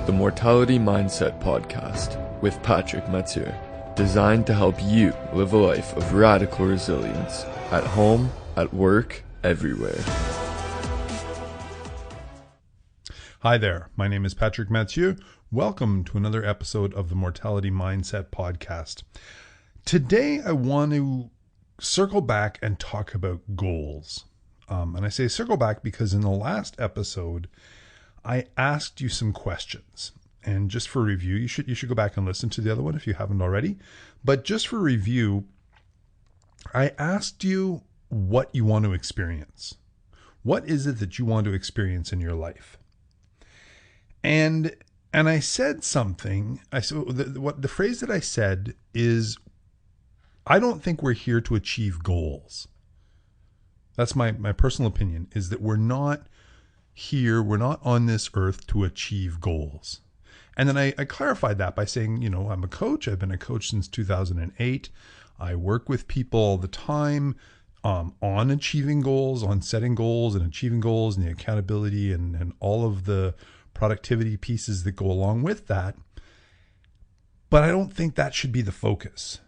the Mortality Mindset Podcast with Patrick Mathieu, designed to help you live a life of radical resilience at home, at work, everywhere. Hi there, my name is Patrick Mathieu. Welcome to another episode of the Mortality Mindset Podcast. Today I want to circle back and talk about goals. And I say circle back because in the last episode, I asked you some questions. And just for review, you should go back and listen to the other one if you haven't already. But just for review, I asked you what you want to experience. What is it that you want to experience in your life? And I said something. The phrase that I said is, I don't think we're here to achieve goals. That's my personal opinion, is that we're not on this earth to achieve goals. And then I clarified that by saying, I'm a coach. I've been a coach since 2008. I work with people all the time on achieving goals, on setting goals and achieving goals and the accountability and all of the productivity pieces that go along with that. But I don't think that should be the focus.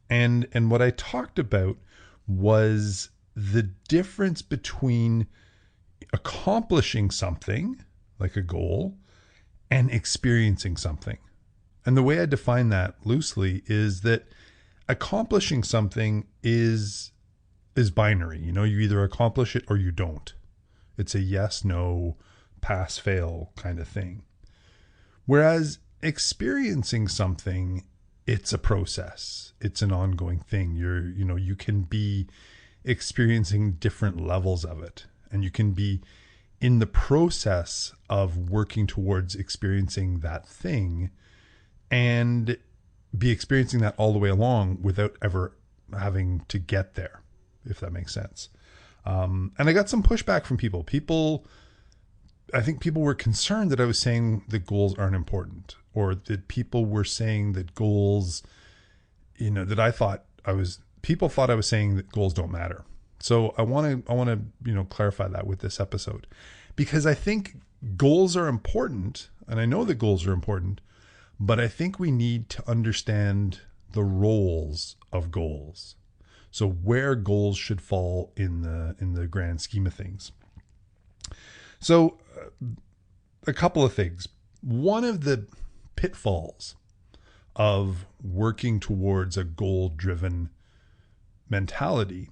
And what I talked about was the difference between accomplishing something, like a goal, and experiencing something. And the way I define that loosely is that accomplishing something is binary. You either accomplish it or you don't. It's a yes, no, pass, fail kind of thing. Whereas experiencing something, it's a process. It's an ongoing thing. You can be experiencing different levels of it. And you can be in the process of working towards experiencing that thing and be experiencing that all the way along without ever having to get there, if that makes sense. And I got some pushback from people. I think people were concerned that I was saying that goals aren't important, or that people were saying that goals, people thought I was saying that goals don't matter. So I want to clarify that with this episode, because I think goals are important, and I know that goals are important, but I think we need to understand the roles of goals. So where goals should fall in the grand scheme of things. So a couple of things. One of the pitfalls of working towards a goal-driven mentality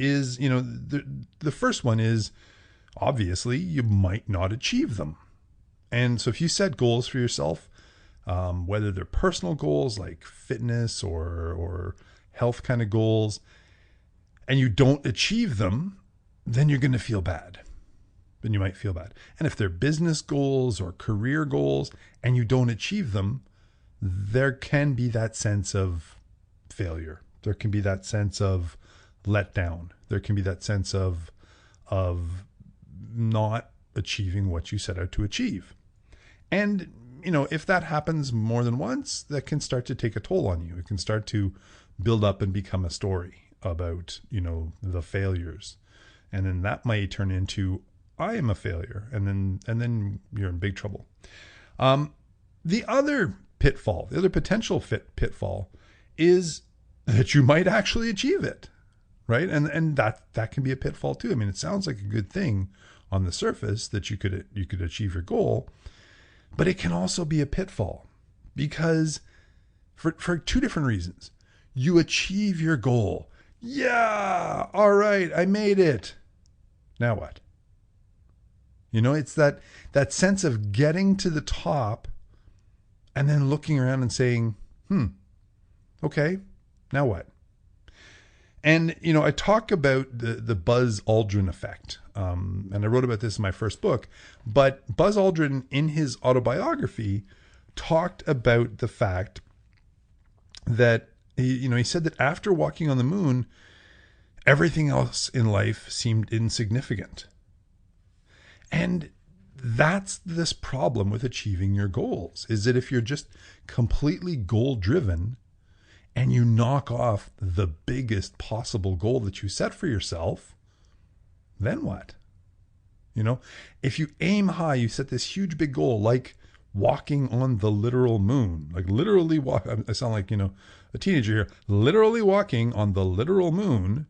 is, the first one is, obviously, you might not achieve them. And so if you set goals for yourself, whether they're personal goals like fitness or health kind of goals, and you don't achieve them, then you're going to feel bad. Then you might feel bad. And if they're business goals or career goals and you don't achieve them, there can be that sense of failure. There can be that sense of let down. There can be that sense of not achieving what you set out to achieve. And, if that happens more than once, that can start to take a toll on you. It can start to build up and become a story about, the failures. And then that might turn into, I am a failure. And then you're in big trouble. The other pitfall, the other potential pitfall is that you might actually achieve it. Right. And that can be a pitfall too. I mean, it sounds like a good thing on the surface that you could achieve your goal, but it can also be a pitfall because for two different reasons. You achieve your goal. Yeah. All right. I made it. Now what? It's that sense of getting to the top and then looking around and saying, okay, now what? And, I talk about the Buzz Aldrin effect. And I wrote about this in my first book. But Buzz Aldrin, in his autobiography, talked about the fact that, he said that after walking on the moon, everything else in life seemed insignificant. And that's this problem with achieving your goals, is that if you're just completely goal-driven, and you knock off the biggest possible goal that you set for yourself, then what? If you aim high, you set this huge big goal like walking on the literal moon, like literally walk. I sound like, a teenager here, literally walking on the literal moon,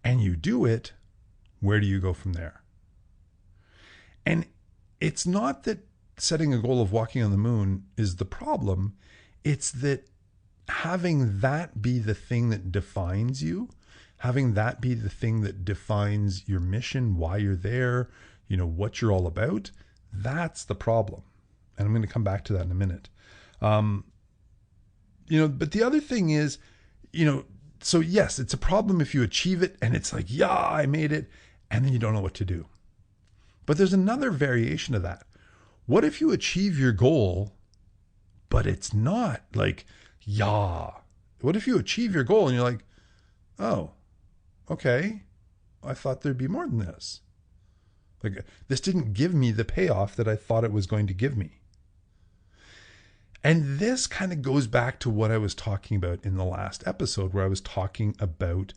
and you do it, where do you go from there? And it's not that setting a goal of walking on the moon is the problem. It's that having that be the thing that defines you, having that be the thing that defines your mission, why you're there, what you're all about, that's the problem. And I'm going to come back to that in a minute. But the other thing is, so yes, it's a problem if you achieve it and it's like, yeah, I made it, and then you don't know what to do. But there's another variation of that. What if you achieve your goal, but it's not like, yeah? What if you achieve your goal and you're like, oh, okay, I thought there'd be more than this. Like, this didn't give me the payoff that I thought it was going to give me. And this kind of goes back to what I was talking about in the last episode, where I was talking about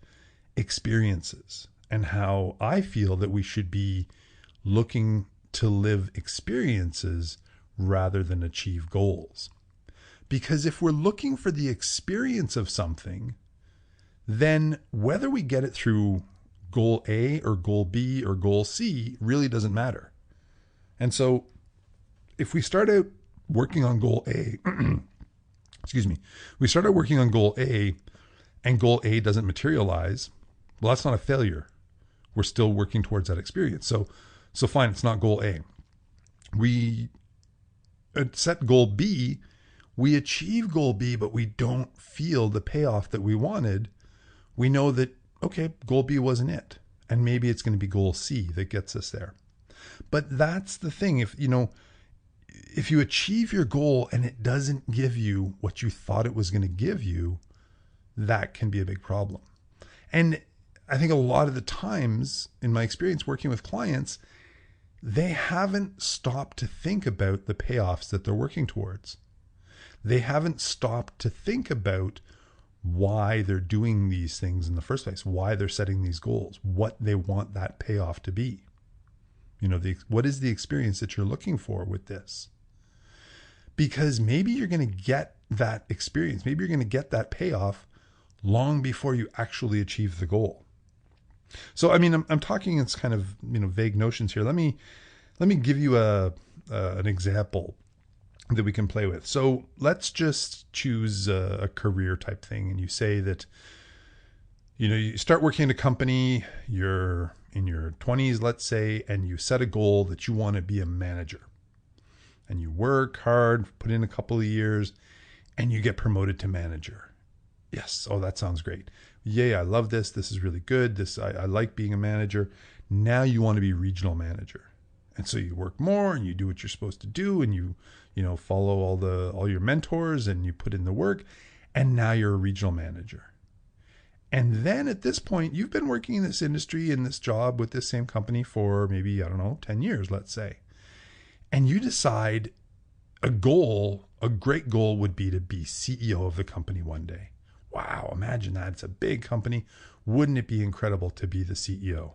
experiences and how I feel that we should be looking to live experiences rather than achieve goals. Because if we're looking for the experience of something, then whether we get it through goal A or goal B or goal C really doesn't matter. And so if we start out working on goal A, we start out working on goal A and goal A doesn't materialize, well, that's not a failure. We're still working towards that experience. So fine, it's not goal A. We set goal B, we achieve goal B, but we don't feel the payoff that we wanted. We know that, okay, goal B wasn't it. And maybe it's going to be goal C that gets us there. But that's the thing. If you achieve your goal and it doesn't give you what you thought it was going to give you, that can be a big problem. And I think a lot of the times in my experience working with clients, they haven't stopped to think about the payoffs that they're working towards. They haven't stopped to think about why they're doing these things in the first place, why they're setting these goals, what they want that payoff to be. What is the experience that you're looking for with this? Because maybe you're going to get that experience. Maybe you're going to get that payoff long before you actually achieve the goal. So, I mean, I'm talking in kind of, vague notions here. Let me give you an example that we can play with. So let's just choose a career type thing. And you say that, you start working in a company, you're in your 20s, let's say, and you set a goal that you want to be a manager. And you work hard, put in a couple of years, and you get promoted to manager. Yes. Oh, that sounds great. Yay, I love this. This is really good. I like being a manager. Now you want to be regional manager. And so you work more and you do what you're supposed to do, and you follow all your mentors and you put in the work, and now you're a regional manager. And then at this point, you've been working in this industry, in this job with this same company for maybe, 10 years, let's say. And you decide a great goal would be to be CEO of the company one day. Wow, imagine that. It's a big company. Wouldn't it be incredible to be the CEO?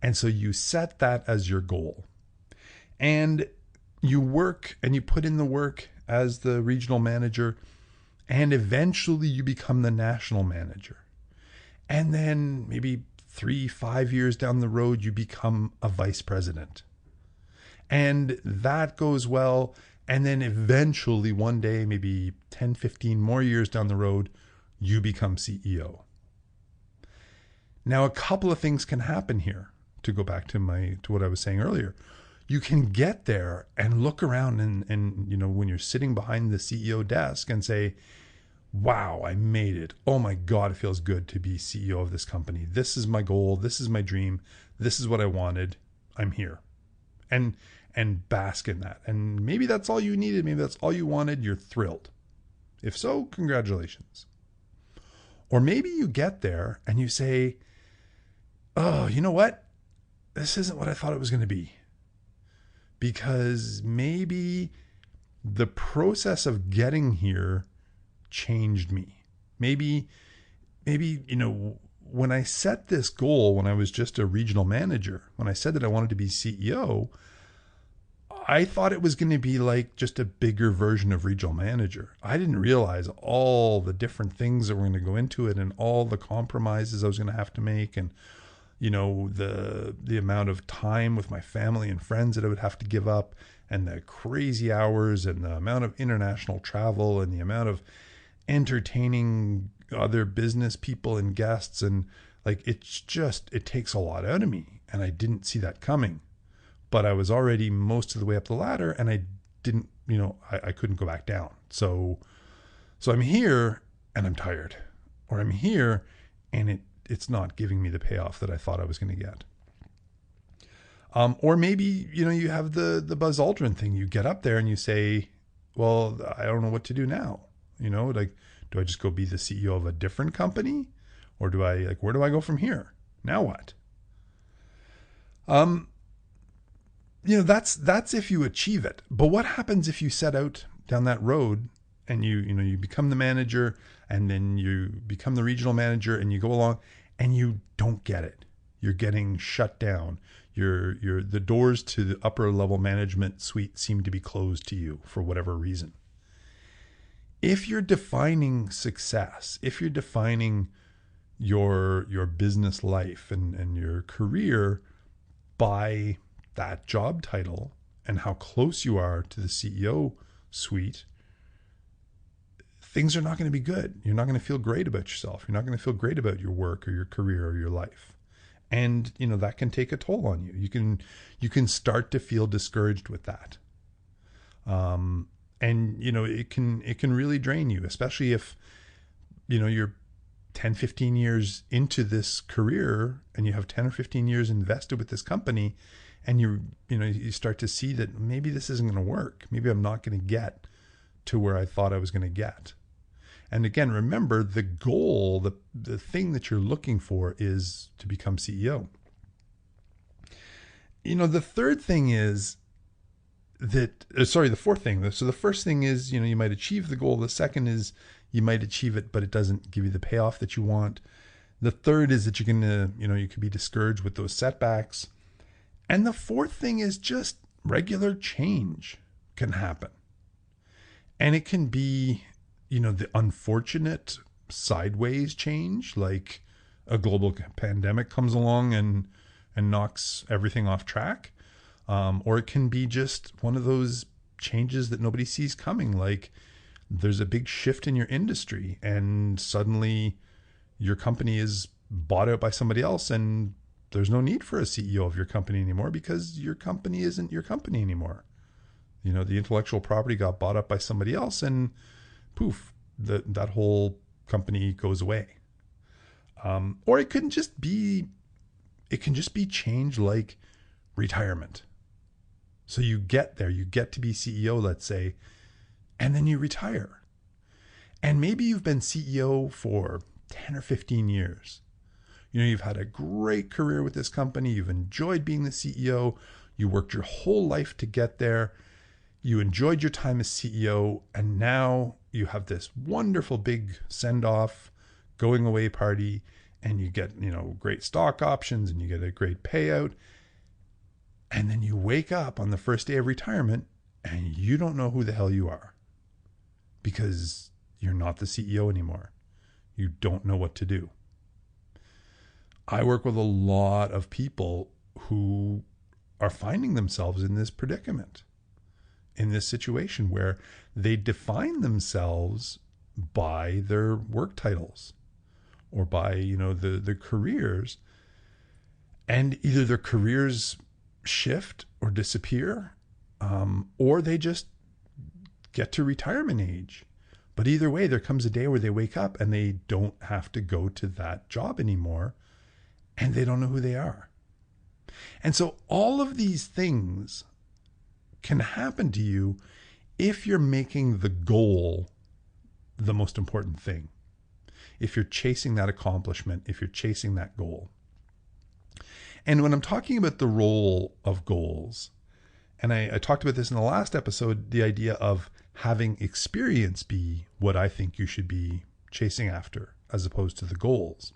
And so you set that as your goal. And you work and you put in the work as the regional manager, and eventually you become the national manager. And then maybe 3-5 years down the road, you become a vice president. And that goes well. And then eventually one day, maybe 10-15 more years down the road, you become CEO. Now, a couple of things can happen here, to go back to what I was saying earlier. You can get there and look around and when you're sitting behind the CEO desk and say, wow, I made it. Oh my God, it feels good to be CEO of this company. This is my goal. This is my dream. This is what I wanted. I'm here. And bask in that. And maybe that's all you needed. Maybe that's all you wanted. You're thrilled. If so, congratulations. Or maybe you get there and you say, oh, you know what? This isn't what I thought it was going to be. Because maybe the process of getting here changed me. Maybe, when I set this goal, when I was just a regional manager, when I said that I wanted to be CEO, I thought it was going to be like just a bigger version of regional manager. I didn't realize all the different things that were going to go into it and all the compromises I was going to have to make, and the amount of time with my family and friends that I would have to give up, and the crazy hours and the amount of international travel and the amount of entertaining other business people and guests, and like it takes a lot out of me, and I didn't see that coming. But I was already most of the way up the ladder, and I didn't, I couldn't go back down. So I'm here and I'm tired, or I'm here and it's not giving me the payoff that I thought I was going to get. Or maybe, you have the Buzz Aldrin thing. You get up there and you say, well, I don't know what to do now. Like, do I just go be the CEO of a different company? Or do I, where do I go from here? Now what? That's if you achieve it. But what happens if you set out down that road and you become the manager, and then you become the regional manager, and you go along and you don't get it? You're getting shut down. The doors to the upper level management suite seem to be closed to you for whatever reason. If you're defining success, if you're defining your business life and your career by that job title and how close you are to the CEO suite, things are not going to be good. You're not going to feel great about yourself. You're not going to feel great about your work or your career or your life. And, that can take a toll on you. You can start to feel discouraged with that. And, it can really drain you, especially if, you're 10, 15 years into this career and you have 10 or 15 years invested with this company, and you start to see that maybe this isn't going to work. Maybe I'm not going to get to where I thought I was going to get. And again, remember, the goal, the thing that you're looking for is to become CEO. The third thing is the fourth thing. So the first thing is, you might achieve the goal. The second is you might achieve it, but it doesn't give you the payoff that you want. The third is that you're going to, you could be discouraged with those setbacks. And the fourth thing is just regular change can happen. And it can be, the unfortunate sideways change, like a global pandemic comes along and knocks everything off track. Or it can be just one of those changes that nobody sees coming, like there's a big shift in your industry and suddenly your company is bought out by somebody else, and there's no need for a CEO of your company anymore because your company isn't your company anymore. The intellectual property got bought up by somebody else, and poof, that whole company goes away. Or it can just be change like retirement. So you get there, you get to be CEO, let's say, and then you retire. And maybe you've been CEO for 10 or 15 years. You've had a great career with this company. You've enjoyed being the CEO. You worked your whole life to get there. You enjoyed your time as CEO. And now you have this wonderful big send-off, going away party, and you get, great stock options and you get a great payout. And then you wake up on the first day of retirement and you don't know who the hell you are because you're not the CEO anymore. You don't know what to do. I work with a lot of people who are finding themselves in this predicament, in this situation where they define themselves by their work titles or by, the careers, and either their careers shift or disappear, or they just get to retirement age. But either way, there comes a day where they wake up and they don't have to go to that job anymore, and they don't know who they are. And so all of these things can happen to you if you're making the goal the most important thing. If you're chasing that accomplishment, if you're chasing that goal. And when I'm talking about the role of goals, and I talked about this in the last episode, the idea of having experience be what I think you should be chasing after as opposed to the goals.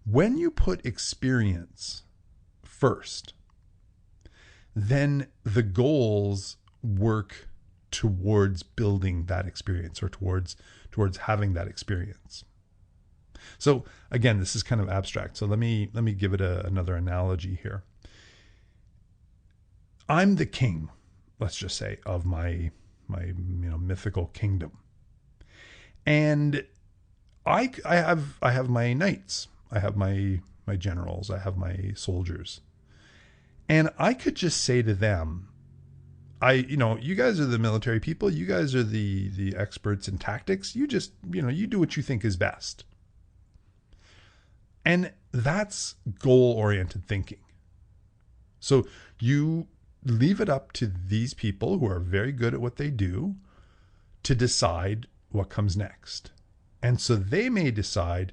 When you put experience first, then the goals work towards building that experience, or towards having that experience. So again, this is kind of abstract. So let me give it another analogy here. I'm the king, let's just say, of my mythical kingdom. And I have my knights, I have my generals, I have my soldiers. And I could just say to them, you guys are the military people, you guys are the experts in tactics, you just, you do what you think is best. And that's goal-oriented thinking. So you leave it up to these people who are very good at what they do to decide what comes next. And so they may decide,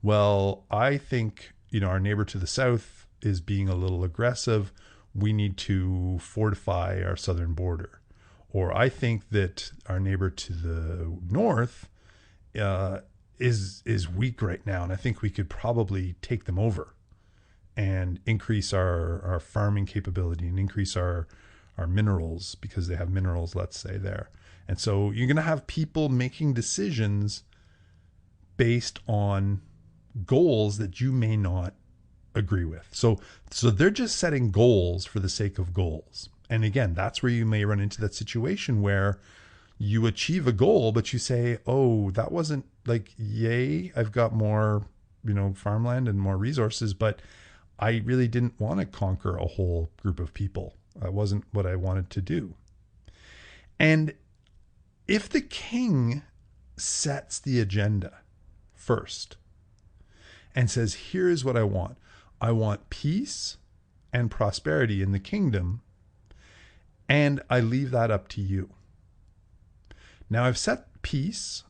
well, I think, our neighbor to the south is being a little aggressive. We need to fortify our southern border. Or I think that our neighbor to the north is weak right now, and I think we could probably take them over and increase our farming capability and increase our minerals, because they have minerals, let's say, there. And so you're going to have people making decisions based on goals that you may not agree with. So they're just setting goals for the sake of goals. And again, that's where you may run into that situation where you achieve a goal, but you say, oh, that wasn't like, yay, I've got more, farmland and more resources, but I really didn't want to conquer a whole group of people. That wasn't what I wanted to do. And if the king sets the agenda first and says, here's what I want. I want peace and prosperity in the kingdom, and I leave that up to you. Now I've set peace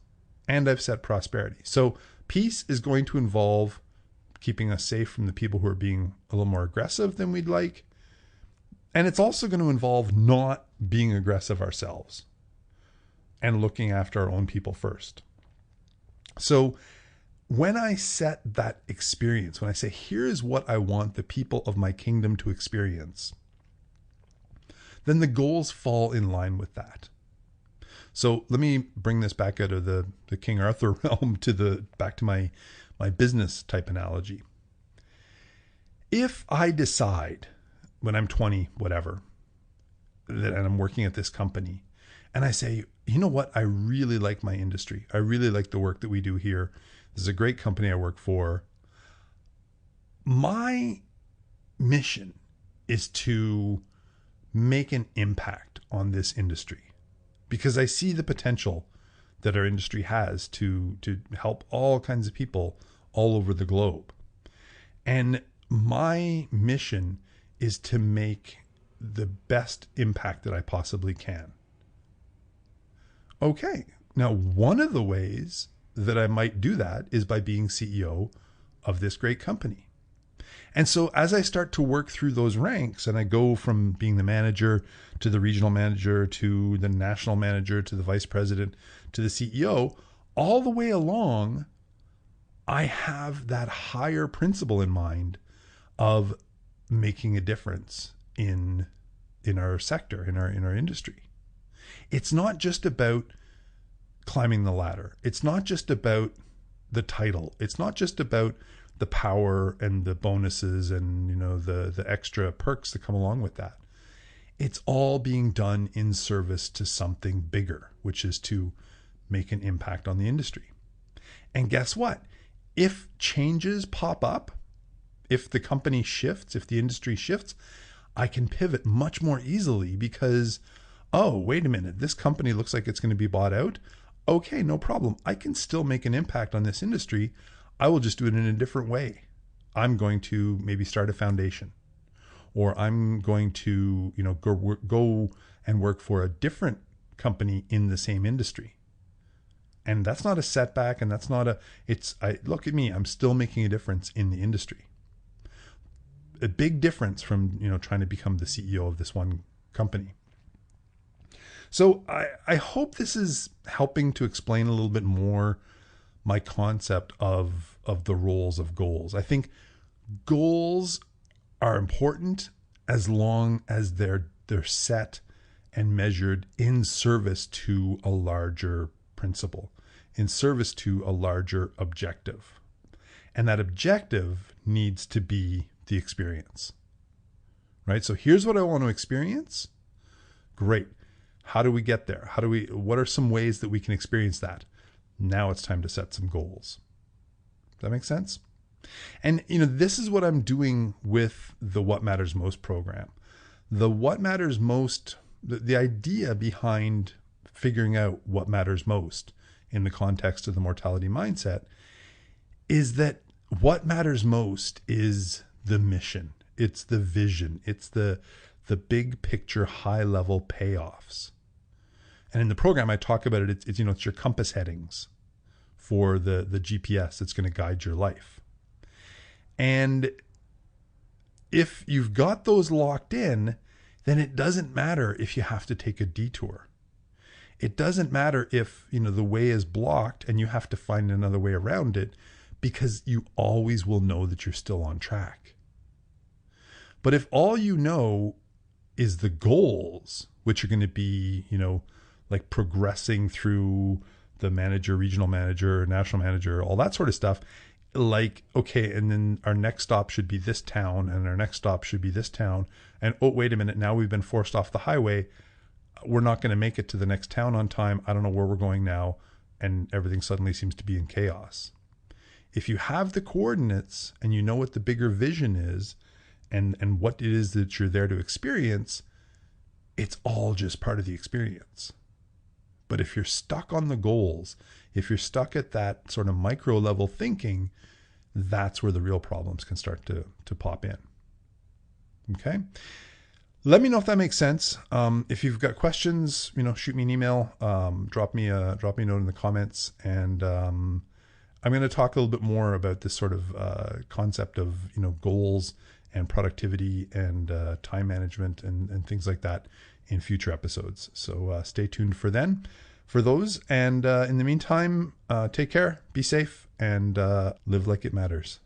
and I've set prosperity. So peace is going to involve keeping us safe from the people who are being a little more aggressive than we'd like. And it's also going to involve not being aggressive ourselves and looking after our own people first. So when I set that experience, when I say, here's what I want the people of my kingdom to experience, then the goals fall in line with that. So let me bring this back out of the King Arthur realm back to my business type analogy. If I decide when I'm 20, whatever, and I'm working at this company, and I say, you know what, I really like my industry. I really like the work that we do here. This is a great company I work for. My mission is to make an impact on this industry, because I see the potential that our industry has to help all kinds of people all over the globe. And my mission is to make the best impact that I possibly can. Okay, now one of the ways that I might do that is by being CEO of this great company. And so as I start to work through those ranks, and I go from being the manager to the regional manager to the national manager to the vice president to the CEO, all the way along, I have that higher principle in mind of making a difference in our sector, in our industry. It's not just about climbing the ladder. It's not just about the title. It's not just about the power and the bonuses and the extra perks that come along with that. It's all being done in service to something bigger, which is to make an impact on the industry. And guess what? If changes pop up, if the company shifts, if the industry shifts, I can pivot much more easily because, oh, wait a minute, this company looks like it's going to be bought out. Okay, no problem. I can still make an impact on this industry. I will just do it in a different way. I'm going to maybe start a foundation, or I'm going to, go and work for a different company in the same industry. And that's not a setback, and that's not look at me, I'm still making a difference in the industry. A big difference from, trying to become the CEO of this one company. So I hope this is helping to explain a little bit more my concept of the roles of goals. I think goals are important, as long as they're set and measured in service to a larger principle, in service to a larger objective. And that objective needs to be the experience, right? So here's what I want to experience. Great. How do we get there? What are some ways that we can experience that? Now it's time to set some goals. Does that make sense? And, this is what I'm doing with the What Matters Most program. The What Matters Most, the idea behind figuring out what matters most in the context of the mortality mindset is that what matters most is the mission. It's the vision. It's the big picture, high level payoffs. And in the program, I talk about it. It's your compass headings for the GPS that's going to guide your life. And if you've got those locked in, then it doesn't matter if you have to take a detour. It doesn't matter if, the way is blocked and you have to find another way around it, because you always will know that you're still on track. But if all you know is the goals, which are going to be, like progressing through the manager, regional manager, national manager, all that sort of stuff, like, okay, and then our next stop should be this town, and our next stop should be this town. And oh, wait a minute, now we've been forced off the highway. We're not going to make it to the next town on time. I don't know where we're going now. And everything suddenly seems to be in chaos. If you have the coordinates and you know what the bigger vision is and what it is that you're there to experience, it's all just part of the experience. But if you're stuck on the goals, if you're stuck at that sort of micro level thinking, that's where the real problems can start to pop in. Okay. Let me know if that makes sense. If you've got questions, shoot me an email, drop me a note in the comments, and I'm going to talk a little bit more about this sort of concept of goals and productivity and time management and things like that in future episodes. So stay tuned for those. And in the meantime, take care, be safe, and live like it matters.